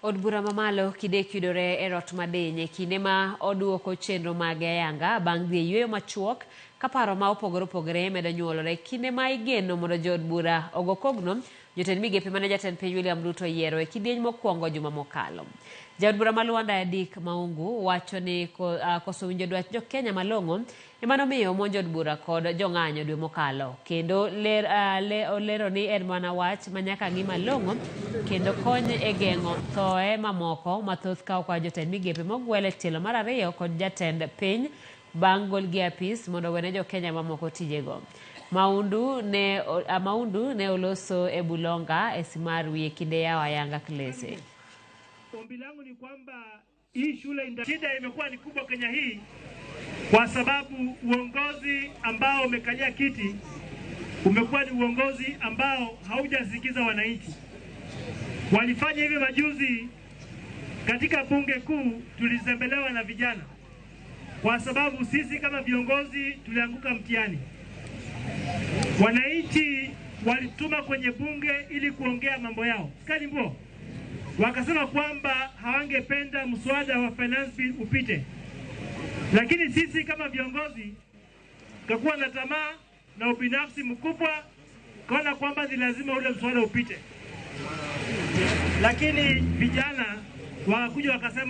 Od bura mamalo kidek yudore e rot madenye kinde ma oduoko chenro mag ayanga bang' dhi yweyo machuok kaparo ma opogore medo nyuolore kinde ma igeno mondo jood bura ogo kogno jotend migepe mane jatend piny William Ruto yiero e kidieny mokwongo juma mokalo. Jaod bura ma Luanda Dick Maungu wacho ni koso winjo dwach jo-Kenya malong'o ema nomiyo omonjo od bura kod jong'anyo dwe mokalo kendo olero ni en mana wach manyaka ng'i malong'o kendo kony e geng'o thoe mamoko mathoth ka okwa jotend migepe mogwel e tielo mar ariyo kod jatend piny bang' golgi e apis mondo wene jo-Kenya mamoko tijego. Maundu ne oloso e Bulonga e Simaru kinde yao ayanga klese. Ombi langu ni kwamba hii shule shida imekuwa ni kubwa Kenya hii kwa sababu uongozi ambao umekalia kiti umekuwa ni uongozi ambao haujasikiza wananchi. Walifanya hivi majuzi katika bunge kuu, tulizembelewa na vijana kwa sababu sisi kama viongozi tulianguka mtihani. Wananchi walituma kwenye bunge ili kuongea mambo yao. Sikali mbo. Wakasema kwamba hawangependa mswada wa finance bill upite. Lakini sisi kama viongozi kakuwa na tamaa na ubinafsi mkubwa kaona kwamba ni lazima ule mswada upite. Lakini vijana wakakuja wakasema